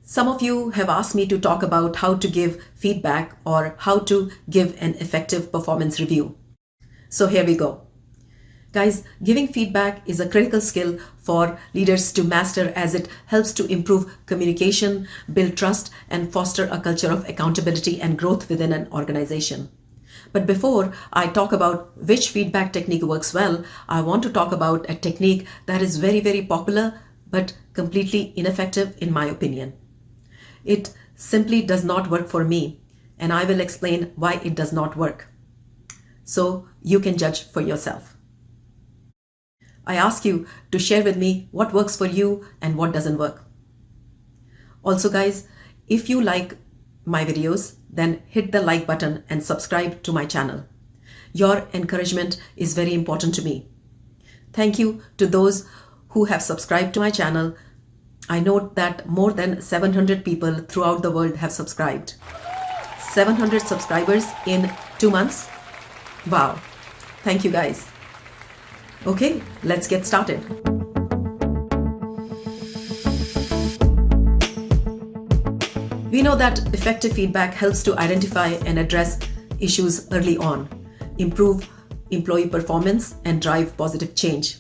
Some of you have asked me to talk about how to give feedback or how to give an effective performance review. So here we go. Guys, giving feedback is a critical skill for leaders to master as it helps to improve communication, build trust, and foster a culture of accountability and growth within an organization. But before I talk about which feedback technique works well, I want to talk about a technique that is very, very popular but completely ineffective in my opinion. It simply does not work for me, and I will explain why it does not work. So you can judge for yourself. I ask you to share with me what works for you and what doesn't work. Also guys, if you like my videos, then hit the like button and subscribe to my channel. Your encouragement is very important to me. Thank you to those who have subscribed to my channel. I note that more than 700 people throughout the world have subscribed. 700 subscribers in 2 months? Wow. Thank you guys. Okay, let's get started. We know that effective feedback helps to identify and address issues early on, improve employee performance, and drive positive change.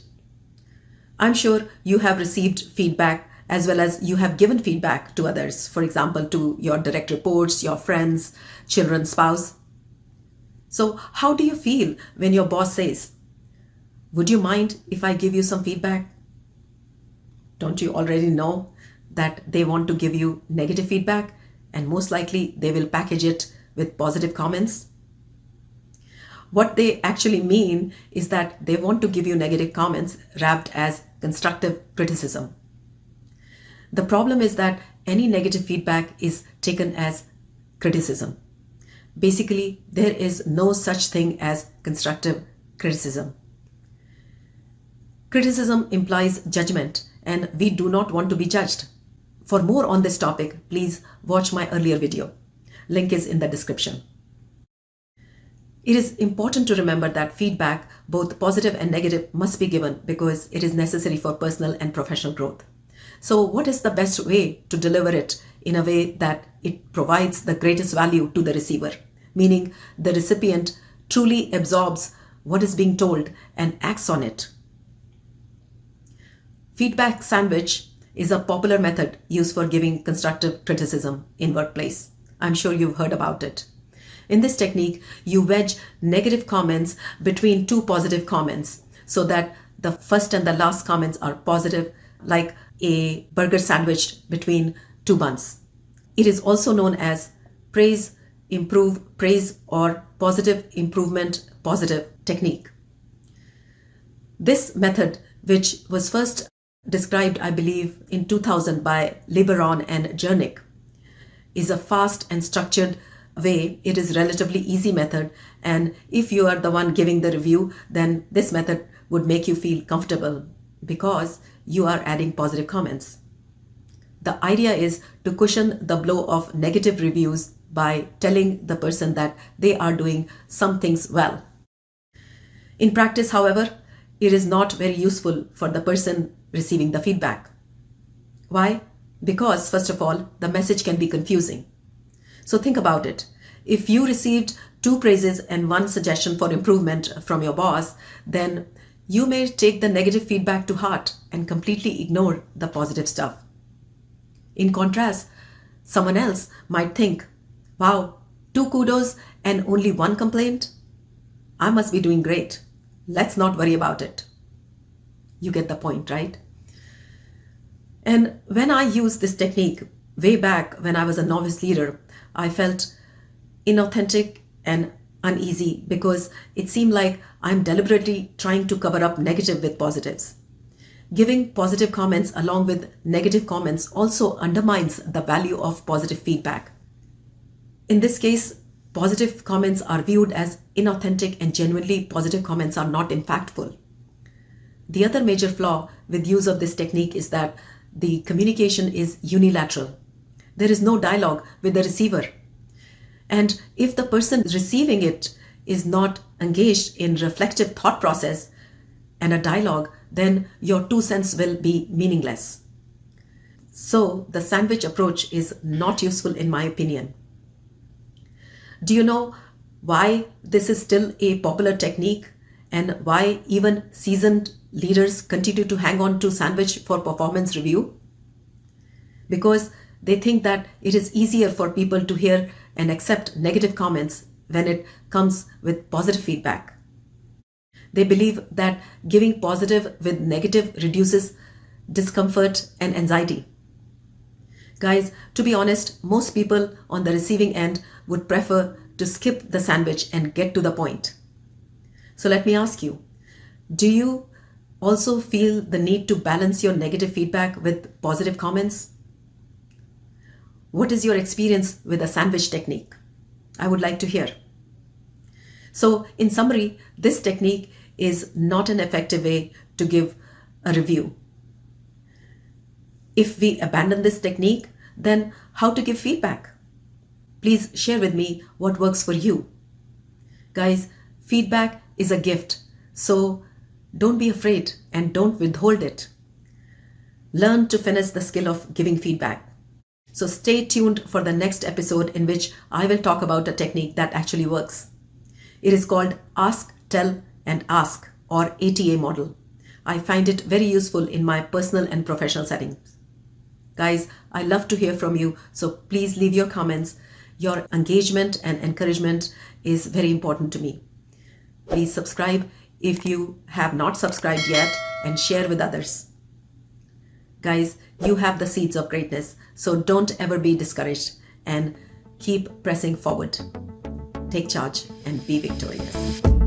I'm sure you have received feedback as well as you have given feedback to others, for example, to your direct reports, your friends, children, spouse. So how do you feel when your boss says, "Would you mind if I give you some feedback?" Don't you already know that they want to give you negative feedback, and most likely they will package it with positive comments? What they actually mean is that they want to give you negative comments wrapped as constructive criticism. The problem is that any negative feedback is taken as criticism. Basically, there is no such thing as constructive criticism. Criticism implies judgment, and we do not want to be judged. For more on this topic, please watch my earlier video. Link is in the description. It is important to remember that feedback, both positive and negative, must be given because it is necessary for personal and professional growth. So what is the best way to deliver it in a way that it provides the greatest value to the receiver, meaning the recipient truly absorbs what is being told and acts on it? Feedback sandwich is a popular method used for giving constructive criticism in workplace. I'm sure you've heard about it. In this technique, you wedge negative comments between two positive comments so that the first and the last comments are positive, like a burger sandwiched between two buns. It is also known as praise, improve, praise, or positive improvement, positive technique. This method, which was first described, I believe, in 2000 by Liberon and Jernick, is a fast and structured way. It is relatively easy method, and if you are the one giving the review, then this method would make you feel comfortable because you are adding positive comments. The idea is to cushion the blow of negative reviews by telling the person that they are doing some things well. In practice, however, it is not very useful for the person receiving the feedback. Why? Because, first of all, the message can be confusing. So think about it. If you received 2 praises and 1 suggestion for improvement from your boss, then you may take the negative feedback to heart and completely ignore the positive stuff. In contrast, someone else might think, "Wow, 2 kudos and only 1 complaint? I must be doing great. Let's not worry about it." You get the point, right? And when I used this technique way back when I was a novice leader, I felt inauthentic and uneasy because it seemed like I'm deliberately trying to cover up negative with positives. Giving positive comments along with negative comments also undermines the value of positive feedback. In this case, positive comments are viewed as inauthentic and genuinely positive comments are not impactful. The other major flaw with use of this technique is that the communication is unilateral. There is no dialogue with the receiver. And if the person receiving it is not engaged in reflective thought process and a dialogue, then your 2 cents will be meaningless. So the sandwich approach is not useful in my opinion. Do you know why this is still a popular technique and why even seasoned leaders continue to hang on to sandwich for performance review? Because they think that it is easier for people to hear and accept negative comments when it comes with positive feedback. They believe that giving positive with negative reduces discomfort and anxiety. Guys, to be honest, most people on the receiving end would prefer to skip the sandwich and get to the point. So let me ask you, do you also feel the need to balance your negative feedback with positive comments? What is your experience with the sandwich technique? I would like to hear. So in summary, this technique is not an effective way to give a review. If we abandon this technique, then how to give feedback? Please share with me what works for you. Guys, feedback is a gift, so don't be afraid and don't withhold it. Learn to finesse the skill of giving feedback. So stay tuned for the next episode in which I will talk about a technique that actually works. It is called Ask, Tell and Ask, or ATA model. I find it very useful in my personal and professional settings. Guys, I love to hear from you, so please leave your comments. Your engagement and encouragement is very important to me. Please subscribe if you have not subscribed yet and share with others. Guys, you have the seeds of greatness, so don't ever be discouraged and keep pressing forward. Take charge and be victorious.